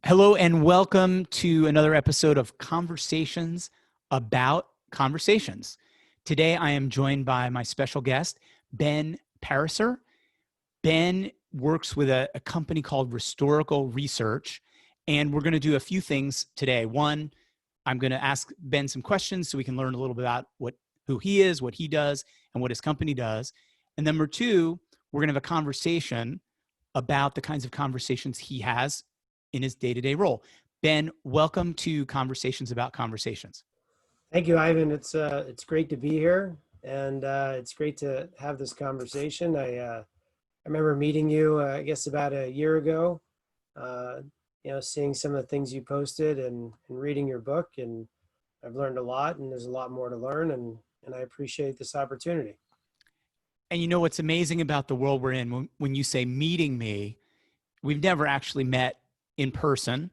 Hello and welcome to another episode of Conversations About Conversations. Today I am joined by my special guest, Ben Pariser. Ben works with a company called Restorical Research, and we're going to do a few things today. One, I'm going to ask Ben some questions so we can learn a little bit about who he is, what he does, and what his company does. And number two, we're going to have a conversation about the kinds of conversations he has in his day-to-day role. Ben, welcome to Conversations About Conversations. Thank you, Ivan. It's great to be here, and it's great to have this conversation. I remember meeting you, I guess, about a year ago. Uh, seeing some of the things you posted and reading your book, and I've learned a lot, and there's a lot more to learn, and I appreciate this opportunity. And you know what's amazing about the world we're in? When you say meeting me, we've never actually met in person.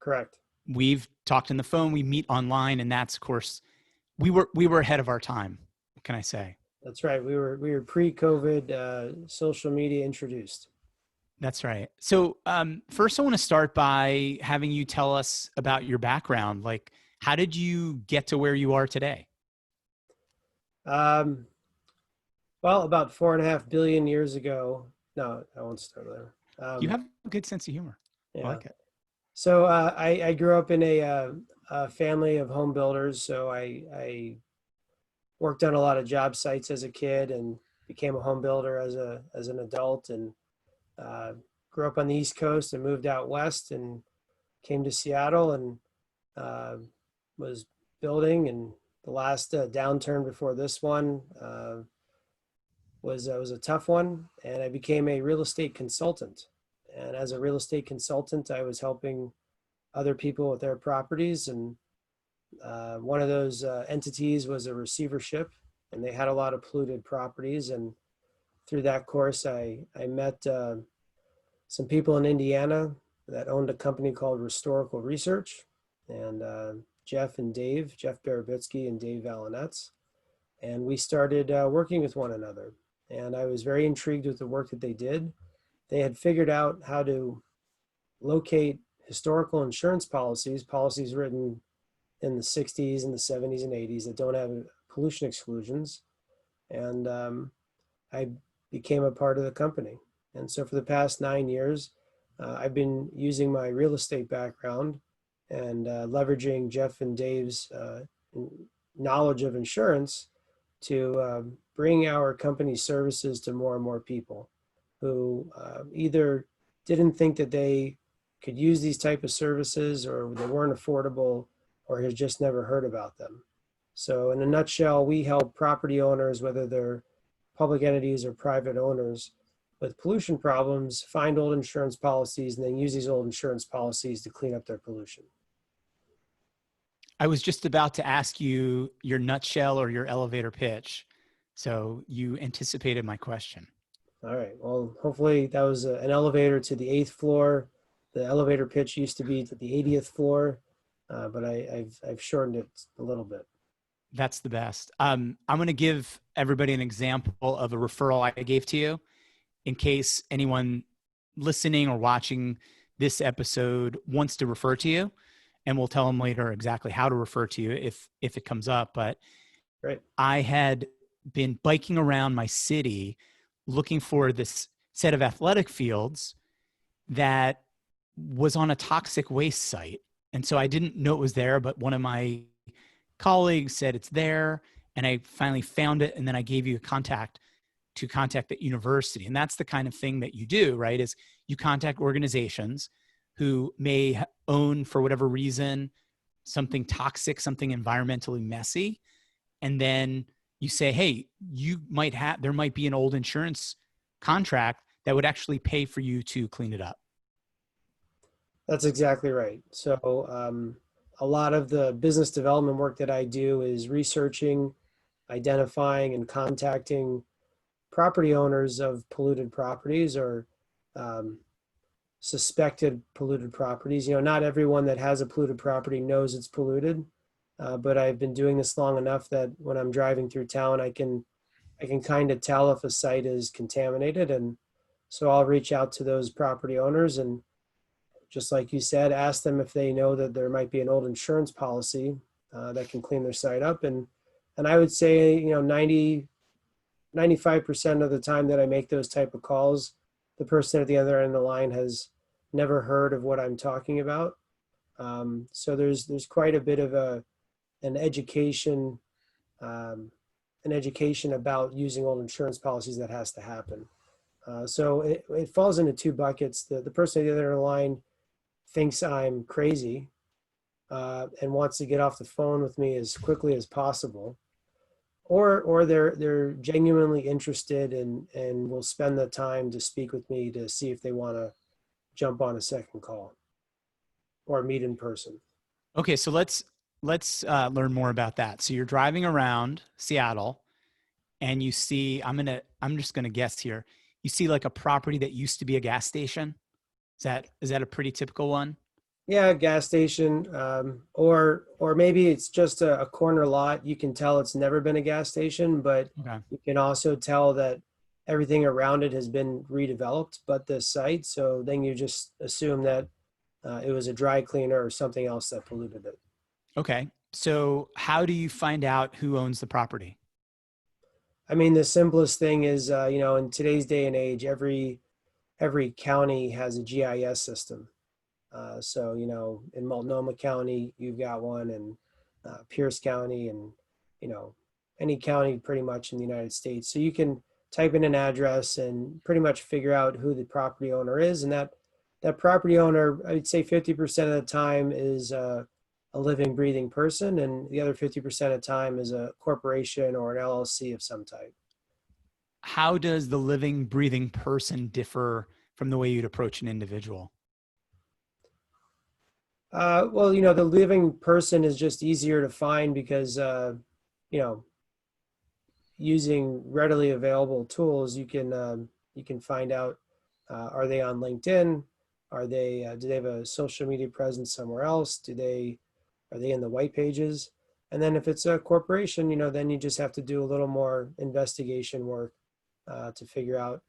Correct. We've talked on the phone, we meet online, and that's, of course, we were ahead of our time. What can I say? That's right. We were pre-COVID, social media introduced. That's right. So first I want to start by having you tell us about your background. Like, how did you get to where you are today? Well, about 4.5 billion years ago. No, I won't start there. You have a good sense of humor. Yeah. I like it. So I grew up in a family of home builders. So I worked on a lot of job sites as a kid and became a home builder as an adult, and grew up on the East Coast and moved out west and came to Seattle and was building. And the last downturn before this one was a tough one, and I became a real estate consultant. And as a real estate consultant, I was helping other people with their properties. And one of those entities was a receivership, and they had a lot of polluted properties. And through that course, I met some people in Indiana that owned a company called Restorical Research, and Jeff Barabitsky and Dave Valinetz. And we started working with one another. And I was very intrigued with the work that they did. They had figured out how to locate historical insurance policies written in the 60s and the 70s and 80s that don't have pollution exclusions. And I became a part of the company. And so for the past 9 years, I've been using my real estate background and leveraging Jeff and Dave's knowledge of insurance to bring our company's services to more and more people who either didn't think that they could use these type of services, or they weren't affordable, or had just never heard about them. So in a nutshell, we help property owners, whether they're public entities or private owners, with pollution problems, find old insurance policies, and then use these old insurance policies to clean up their pollution. I was just about to ask you your nutshell or your elevator pitch. So you anticipated my question. All right. Well, hopefully that was an elevator to the 8th floor. The elevator pitch used to be to the 80th floor, but I've shortened it a little bit. That's the best. I'm going to give everybody an example of a referral I gave to you in case anyone listening or watching this episode wants to refer to you, and we'll tell them later exactly how to refer to you if it comes up. But Right. I had been biking around my city looking for this set of athletic fields that was on a toxic waste site. And so I didn't know it was there, but one of my colleagues said it's there, and I finally found it. And then I gave you a contact to contact the university. And that's the kind of thing that you do, right? Is you contact organizations who may own, for whatever reason, something toxic, something environmentally messy. And then you say, hey, there might be an old insurance contract that would actually pay for you to clean it up. That's exactly right. So a lot of the business development work that I do is researching, identifying, and contacting property owners of polluted properties, or suspected polluted properties. Not everyone that has a polluted property knows it's polluted, but I've been doing this long enough that when I'm driving through town, I can kind of tell if a site is contaminated. And so I'll reach out to those property owners and just like you said, ask them if they know that there might be an old insurance policy that can clean their site up. And I would say, 95% of the time that I make those type of calls, the person at the other end of the line has never heard of what I'm talking about. So there's quite a bit of an education um, an education about using old insurance policies that has to happen. So it falls into two buckets. The person at the other end of the line thinks I'm crazy and wants to get off the phone with me as quickly as possible, or they're genuinely interested and will spend the time to speak with me to see if they want to jump on a second call or meet in person. Okay, so let's learn more about that. So you're driving around Seattle, and you see, I'm just gonna guess here. You see like a property that used to be a gas station. Is that a pretty typical one? Yeah, gas station, or maybe it's just a corner lot. You can tell it's never been a gas station, but Okay. you can also tell that everything around it has been redeveloped, but the site. So then you just assume that it was a dry cleaner or something else that polluted it. Okay. So how do you find out who owns the property? I mean, the simplest thing is, in today's day and age, every county has a GIS system. So, in Multnomah County, you've got one, and Pierce County, and, you know, any county pretty much in the United States. So you can type in an address and pretty much figure out who the property owner is. And that property owner, I'd say 50% of the time is a living, breathing person, and the other 50% of the time is a corporation or an LLC of some type. How does the living, breathing person differ from the way you'd approach an individual? Well, the living person is just easier to find because, you know, using readily available tools, you can find out are they on LinkedIn? Do they have a social media presence somewhere else? Are they in the white pages? And then if it's a corporation, then you just have to do a little more investigation work to figure out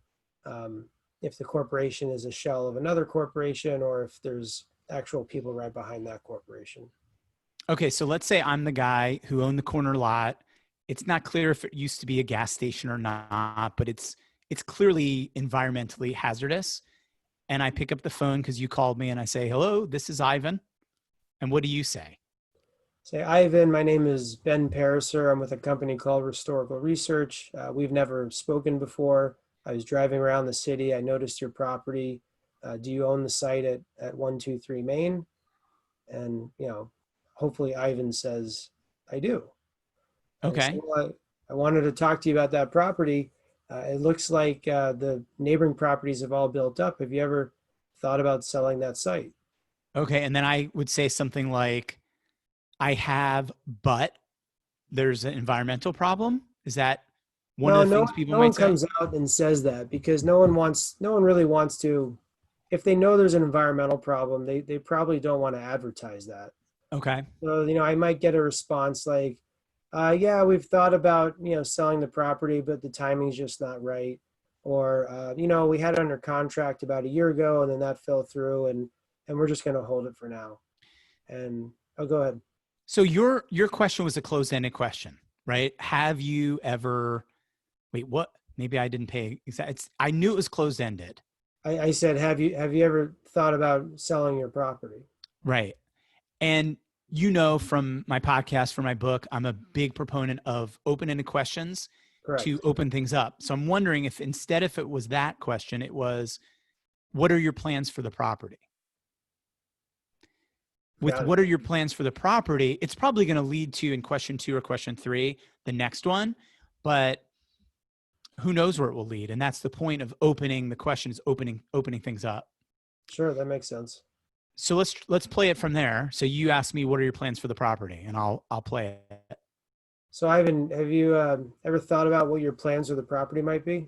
if the corporation is a shell of another corporation or if there's actual people right behind that corporation. Okay, so let's say I'm the guy who owned the corner lot. It's not clear if it used to be a gas station or not, but it's clearly environmentally hazardous. And I pick up the phone because you called me and I say, "Hello, this is Ivan." And what do you say? Say, Ivan, my name is Ben Pariser. I'm with a company called Restorical Research. We've never spoken before. I was driving around the city. I noticed your property. Do you own the site at 123 Main? And, hopefully Ivan says, I do. And I said, Okay. well, I wanted to talk to you about that property. It looks like the neighboring properties have all built up. Have you ever thought about selling that site? Okay. And then I would say something like, I have, but there's an environmental problem. Is that one of No, the no, things people no might one say? comes out and says that because no one really wants to. If they know there's an environmental problem, they probably don't want to advertise that. Okay. So, I might get a response like, yeah, we've thought about, selling the property, but the timing's just not right. Or, we had it under contract about a year ago and then that fell through and we're just going to hold it for now. And I'll go ahead. So your question was a closed-ended question, right? Have you ever wait, what? Maybe I didn't pay. I knew it was closed-ended. I said, have you ever thought about selling your property? Right. And from my podcast, from my book, I'm a big proponent of open-ended questions to Correct. open things up. So I'm wondering if it was that question, it was, what are your plans for the property? With Got it. what are your plans for the property, it's probably going to lead to in question 2 or question 3, the next one, but who knows where it will lead. And that's the point of opening the question is opening things up. Sure, that makes sense. So let's play it from there. So you ask me, what are your plans for the property? And I'll play it. So, Ivan, have you ever thought about what your plans for the property might be?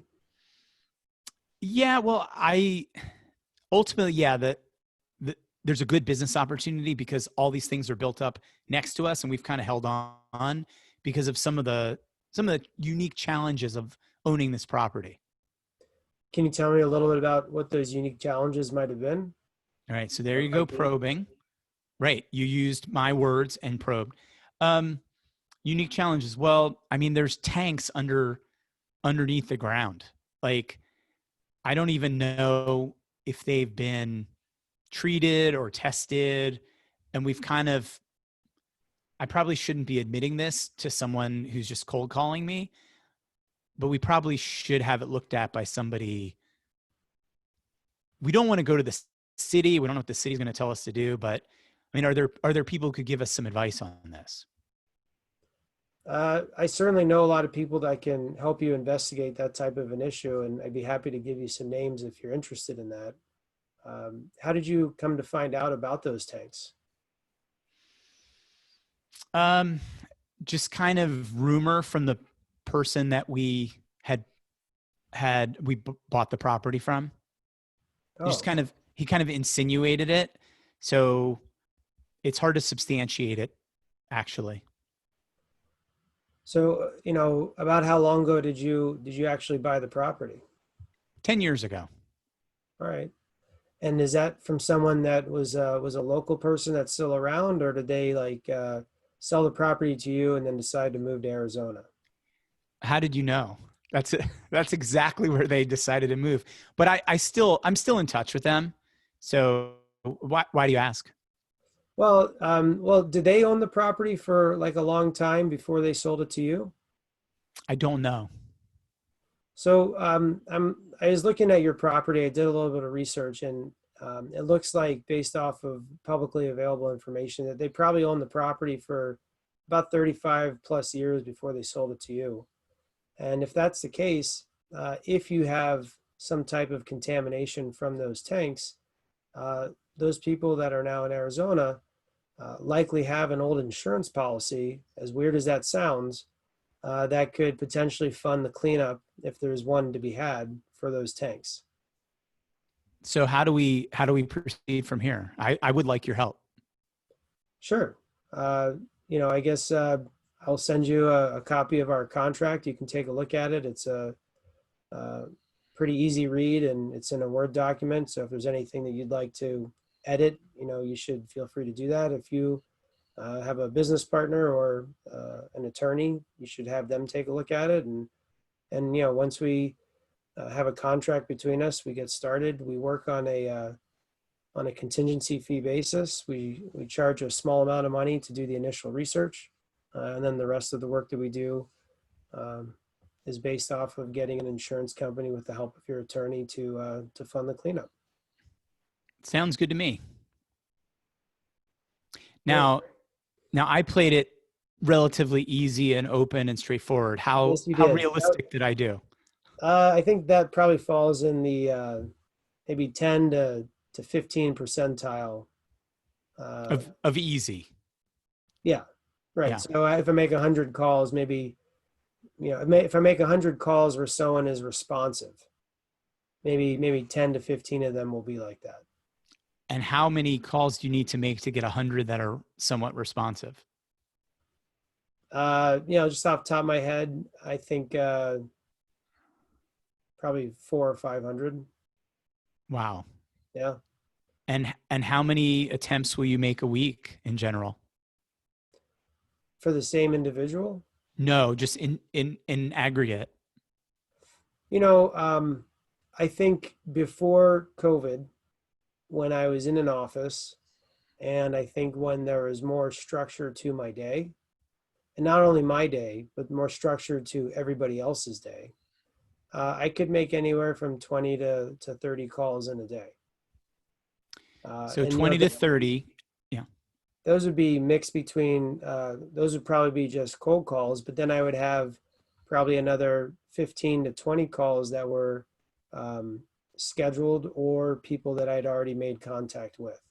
Yeah, well, I ultimately, yeah, there's a good business opportunity because all these things are built up next to us, and we've kind of held on because of some of the unique challenges of owning this property. Can you tell me a little bit about what those unique challenges might have been? All right. So there Or you go, like me. probing. Right. You used my words and probed. Um, Unique challenges. Well, I mean, there's tanks underneath the ground. Like, I don't even know if they've been treated or tested. And we've kind of, I probably shouldn't be admitting this to someone who's just cold calling me, but we probably should have it looked at by somebody. We don't want to go to the city. We don't know what the city's going to tell us to do, but I mean, are there people who could give us some advice on this? I certainly know a lot of people that can help you investigate that type of an issue, and I'd be happy to give you some names if you're interested in that. How did you come to find out about those tanks? Um, just kind of rumor from the person that we bought the property from. Just Oh, kind of he kind of insinuated it, so it's hard to substantiate it. Actually, so about how long ago did you actually buy the property? 10 years ago. All right. And is that from someone that was a local person that's still around, or did they like sell the property to you and then decide to move to Arizona? How did you know? That's it. That's exactly where they decided to move. But I'm still in touch with them. So why do you ask? Well, did they own the property for like a long time before they sold it to you? I don't know. So I was looking at your property. I did a little bit of research, and it looks like, based off of publicly available information, that they probably owned the property for about 35 plus years before they sold it to you. And if that's the case, if you have some type of contamination from those tanks, uh, those people that are now in Arizona likely have an old insurance policy, as weird as that sounds, that could potentially fund the cleanup if there's one to be had for those tanks. So how do we proceed from here? I would like your help. Sure. Uh, I guess I'll send you a copy of our contract. You can take a look at it. It's a pretty easy read, and it's in a Word document. So if there's anything that you'd like to edit, you should feel free to do that. If you have a business partner or an attorney, you should have them take a look at it. And once we have a contract between us, we get started. We work on a contingency fee basis. We charge a small amount of money to do the initial research, and then the rest of the work that we do um, is based off of getting an insurance company, with the help of your attorney, to fund the cleanup. Sounds good to me. Great. Now, now I played it relatively easy and open and straightforward. How Yes, you how did. realistic did I do? I think that probably falls in the maybe 10 to 15 percentile. Uh, Of easy. yeah, right. Yeah. So if I make 100 calls, maybe, if I make 100 calls where someone is responsive, maybe 10 to 15 of them will be like that. And how many calls do you need to make to get 100 that are somewhat responsive? Just off the top of my head, I think probably 400 or 500. Wow. Yeah. And how many attempts will you make a week in general? For the same individual. No, just in aggregate. You know, um, I think before COVID, when I was in an office, and I think when there was more structure to my day, and not only my day, but more structure to everybody else's day, I could make anywhere from 20 to 30 calls in a day. So And 20 to 30. Yeah. those would be mixed between, those would probably be just cold calls, but then I would have probably another 15 to 20 calls that were um, scheduled, or people that I'd already made contact with.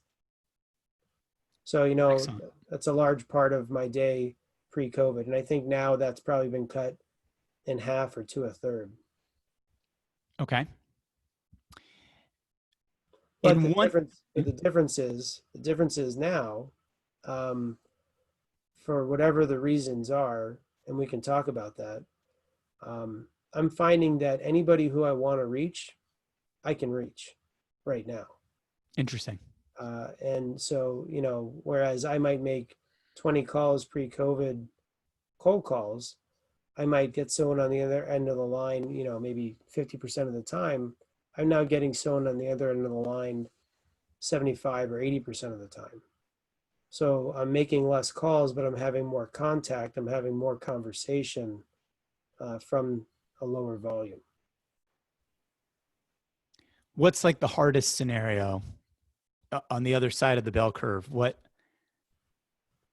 So, Excellent. that's a large part of my day pre-COVID. And I think now that's probably been cut in half or to a third. Okay. But In one, the difference is now, um, for whatever the reasons are, and we can talk about that. I'm finding that anybody who I want to reach, I can reach right now. interesting. And so, whereas I might make 20 calls pre-COVID, cold calls, I might get someone on the other end of the line, maybe 50% of the time. I'm now getting someone on the other end of the line 75 or 80% of the time. So I'm making less calls, but I'm having more contact. I'm having more conversation from a lower volume. What's like the hardest scenario on the other side of the bell curve? What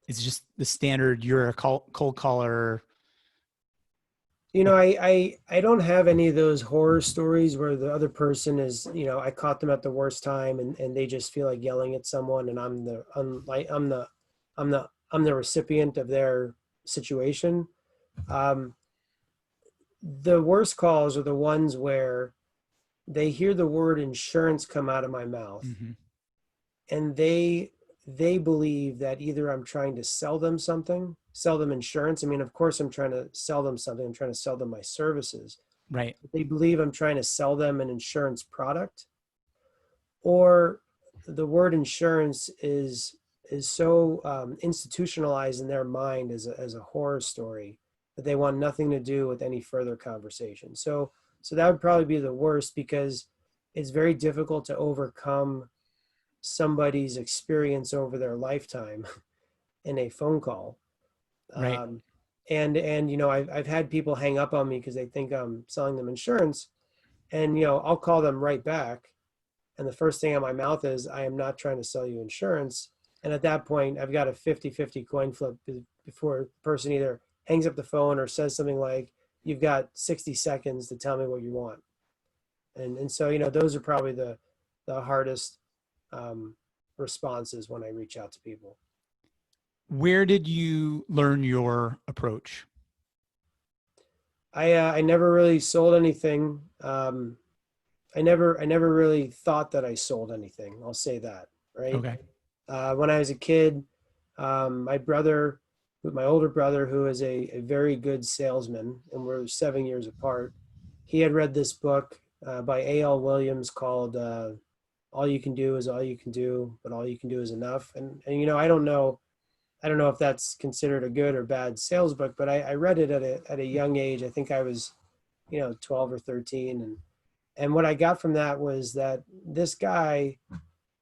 is just the standard? You're a cold caller. I don't have any of those horror stories where the other person is, I caught them at the worst time, and they just feel like yelling at someone, and I'm the recipient of their situation. Um, the worst calls are the ones where they hear the word insurance come out of my mouth, Mm-hmm. and they believe that either I'm trying to sell them something, sell them insurance. I mean, of course I'm trying to sell them something. I'm trying to sell them my services. Right. They believe I'm trying to sell them an insurance product, or the word insurance is so institutionalized in their mind as a horror story that they want nothing to do with any further conversation. So that would probably be the worst, because it's very difficult to overcome somebody's experience over their lifetime in a phone call. Right. Um, and I've had people hang up on me because they think I'm selling them insurance, and I'll call them right back, and the first thing on my mouth is, I am not trying to sell you insurance. And at that point, I've got a 50-50 coin flip before the person either hangs up the phone or says something like, you've got 60 seconds to tell me what you want. And so, those are probably the hardest um, responses when I reach out to people. Where did you learn your approach? I never really sold anything. I never really thought that I sold anything. I'll say that, right? Okay. When I was a kid, my brother, my older brother, who is a very good salesman, and we're 7 years apart, he had read this book by A.L. Williams called "All You Can Do Is All You Can Do, but All You Can Do Is Enough." And I don't know if that's considered a good or bad sales book, but I read it at a young age. I think I was 12 or 13, and what I got from that was that this guy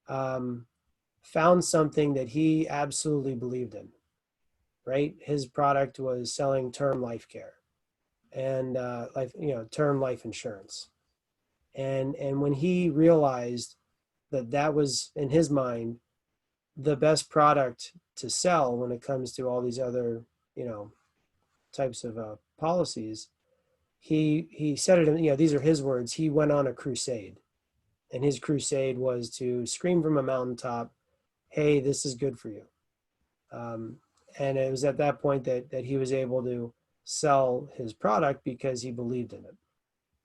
um, found something that he absolutely believed in, right? His product was selling term life care and term life insurance. And when he realized that that was, in his mind, the best product to sell when it comes to all these other, types of policies, he said it, these are his words. He went on a crusade, and his crusade was to scream from a mountaintop, hey, this is good for you. Um, and it was at that point that he was able to sell his product because he believed in it.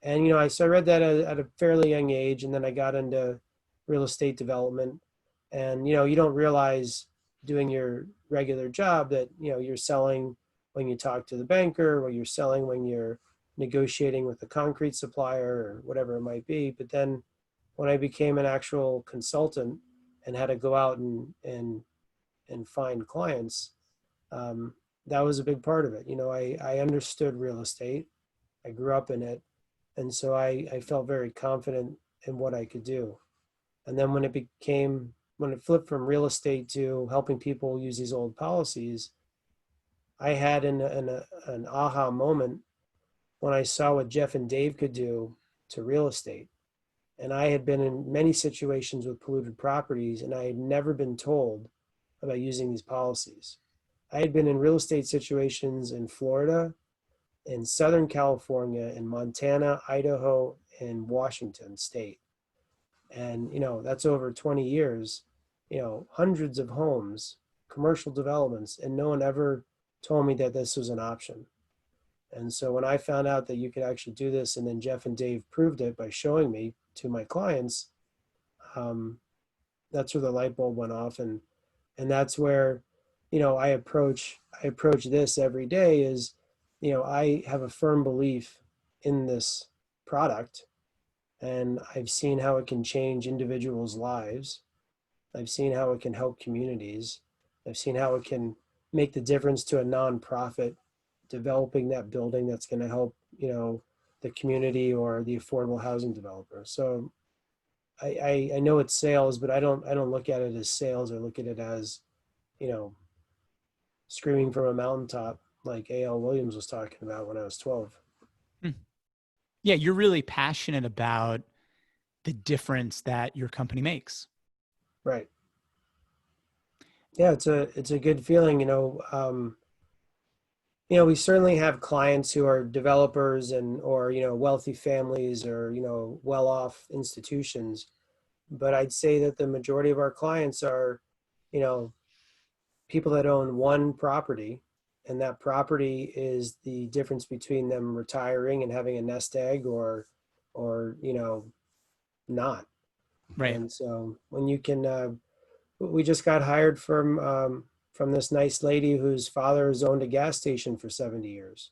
And so I read that at a fairly young age, and then I got into real estate development. And you don't realize, doing your regular job, that you're selling when you talk to the banker, or you're selling when you're negotiating with the concrete supplier, or whatever it might be. But then when I became an actual consultant and had to go out and find clients, um, that was a big part of it. I understood real estate. I grew up in it. And so I felt very confident in what I could do. And then when it flipped from real estate to helping people use these old policies, I had an aha moment when I saw what Jeff and Dave could do to real estate. And I had been in many situations with polluted properties, and I had never been told about using these policies. I had been in real estate situations in Florida, in Southern California, in Montana, Idaho, and Washington State. And, that's over 20 years, hundreds of homes, commercial developments, and no one ever told me that this was an option. And so when I found out that you could actually do this, and then Jeff and Dave proved it by showing me to my clients, um, that's where the light bulb went off. And that's where, I approach this every day is, I have a firm belief in this product, and I've seen how it can change individuals' lives. I've seen how it can help communities. I've seen how it can make the difference to a nonprofit developing that building that's going to help, the community or the affordable housing developer. So I know it's sales, but I don't look at it as sales. I look at it as, you know, screaming from a mountaintop like A.L. Williams was talking about when I was 12. Hmm. Yeah, you're really passionate about the difference that your company makes. Right. Yeah, it's a good feeling, we certainly have clients who are developers and or wealthy families or well-off institutions, but I'd say that the majority of our clients are you know people that own one property, and that property is the difference between them retiring and having a nest egg or not. Right. And so when you can we just got hired from this nice lady whose father has owned a gas station for 70 years,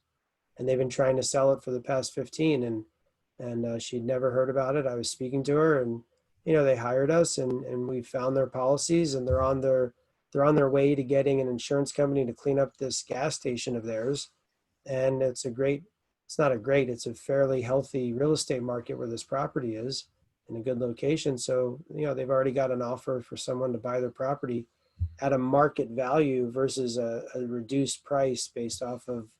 and they've been trying to sell it for the past 15, and she'd never heard about it. I was speaking to her, and they hired us, and we found their policies, and they're on their way to getting an insurance company to clean up this gas station of theirs. And it's a fairly healthy real estate market where this property is in a good location. So they've already got an offer for someone to buy their property at a market value versus a reduced price based off of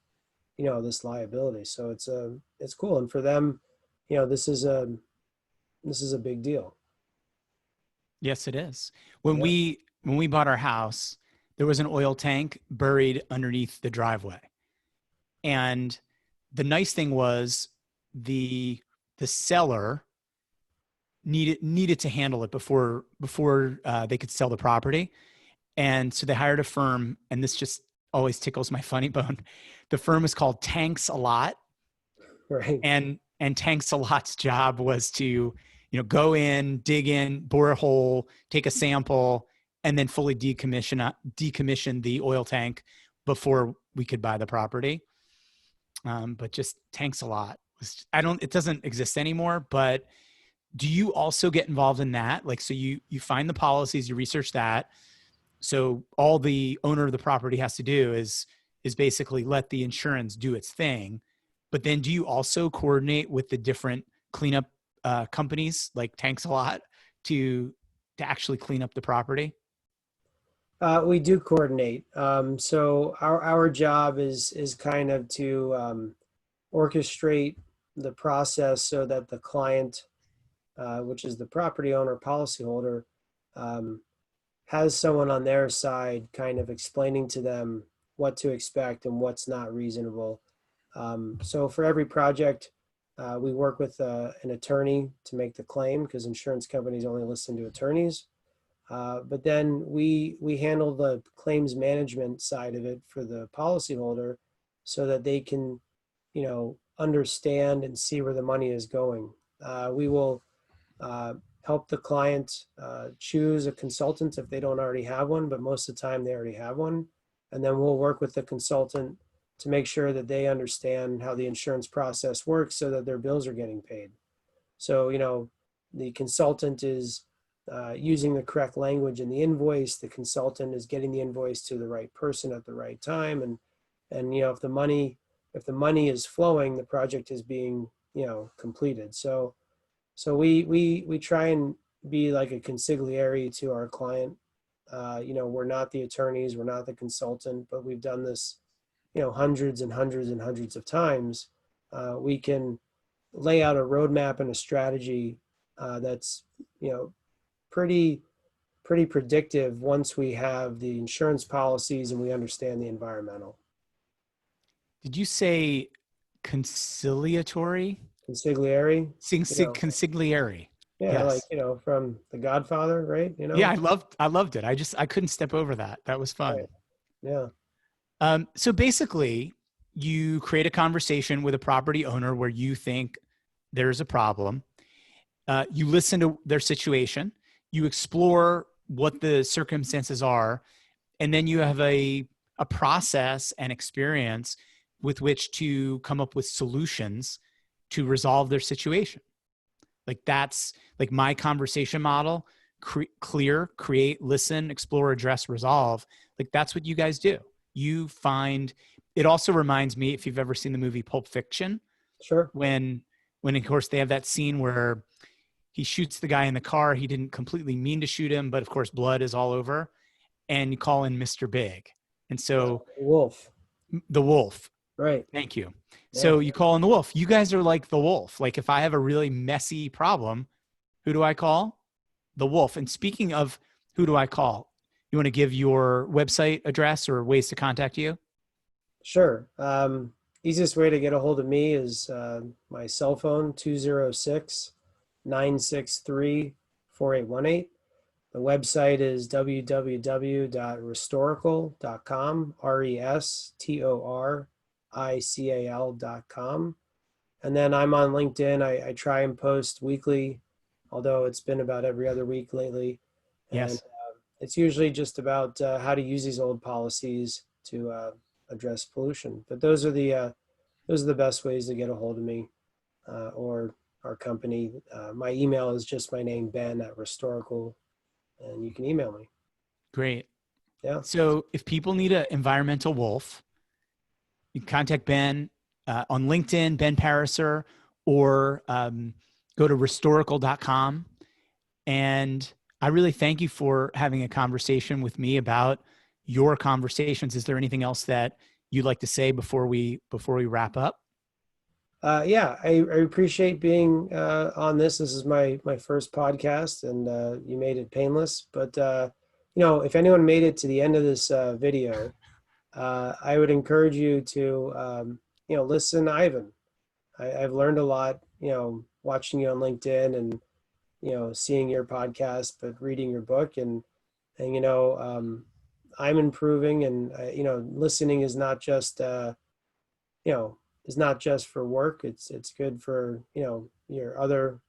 this liability. So it's cool, and for them, this is a big deal. Yes, it is. When Yeah. we bought our house, there was an oil tank buried underneath the driveway. And the nice thing was the seller needed to handle it before they could sell the property. And so they hired a firm, and this just always tickles my funny bone. The firm is called Tanks a Lot, Right. and Tanks a Lot's job was to, go in, dig in, bore a hole, take a sample, and then fully decommission the oil tank before we could buy the property. But just Tanks a Lot was, it doesn't exist anymore. But do you also get involved in that? Like, so you find the policies, you research that. So all the owner of the property has to do is basically let the insurance do its thing. But then do you also coordinate with the different cleanup companies like Tanks a Lot to actually clean up the property? We do coordinate. So our job is kind of to orchestrate the process so that the client, which is the property owner policyholder, um, has someone on their side kind of explaining to them what to expect and what's not reasonable. So for every project, we work with an attorney to make the claim because insurance companies only listen to attorneys. But then we handle the claims management side of it for the policyholder so that they can, understand and see where the money is going. We will help the client choose a consultant if they don't already have one, but most of the time they already have one. And then we'll work with the consultant to make sure that they understand how the insurance process works so that their bills are getting paid. So, the consultant is using the correct language in the invoice. The consultant is getting the invoice to the right person at the right time. And if the money is flowing, the project is being, completed. So we try and be like a consigliere to our client. We're not the attorneys, we're not the consultant, but we've done this, hundreds and hundreds and hundreds of times. We can lay out a roadmap and a strategy that's, pretty pretty predictive once we have the insurance policies and we understand the environmental. Did you say conciliatory? Consigliere, you know, Consigliere. yeah, like Yes. from The Godfather, right? Yeah, I loved it. I couldn't step over that. That was Right. fun. Yeah. So basically, you create a conversation with a property owner where you think there's a problem. You listen to their situation, you explore what the circumstances are, and then you have a process and experience with which to come up with solutions to resolve their situation. Like that's like my conversation model clear, create, listen, explore, address, resolve. Like that's what you guys do. You find, it also reminds me, if you've ever seen the movie Pulp Fiction, Sure. when of course they have that scene where he shoots the guy in the car. He didn't completely mean to shoot him, but of course blood is all over, and you call in Mr. Big. And so Wolf. the wolf, Right. thank you. Yeah. So you call in the wolf. You guys are like the wolf. Like if I have a really messy problem, who do I call? The wolf. And speaking of who do I call, you want to give your website address or ways to contact you? Sure. Easiest way to get a hold of me is my cell phone, 206-963-4818. The website is www.restorical.com, restorical.com. And then I'm on LinkedIn. I try and post weekly, although it's been about every other week lately. And Yes. it's usually just about how to use these old policies to address pollution. But those are the best ways to get a hold of me or our company. My email is just my name, Ben at Restorical, and you can email me. Great. Yeah. So if people need an environmental wolf, you can contact Ben on LinkedIn, Ben Pariser, or go to restorical.com. And I really thank you for having a conversation with me about your conversations. Is there anything else that you'd like to say before we wrap up? Yeah, I appreciate being on this. This is my first podcast, and you made it painless. But if anyone made it to the end of this video, I would encourage you to listen to Ivan. I've learned a lot, watching you on LinkedIn and seeing your podcast, but reading your book and I'm improving, and listening is not just you know is not just for work. It's good for your other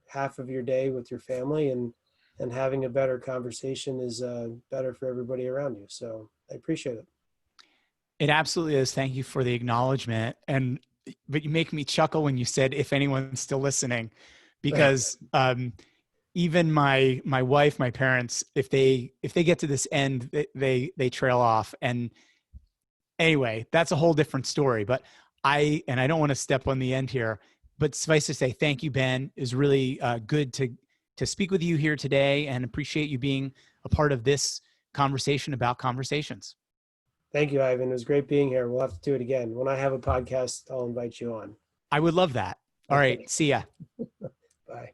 half of your day with your family, and having a better conversation is better for everybody around you. So I appreciate it. It absolutely is. Thank you for the acknowledgement. But you make me chuckle when you said, if anyone's still listening, because even my wife, my parents, if they get to this end, they trail off. And anyway, that's a whole different story. But I don't want to step on the end here, but suffice to say, thank you, Ben. It was really good to speak with you here today, and appreciate you being a part of this conversation about conversations. Thank you, Ivan. It was great being here. We'll have to do it again. When I have a podcast, I'll invite you on. I would love that. All right. Okay. See ya. Bye.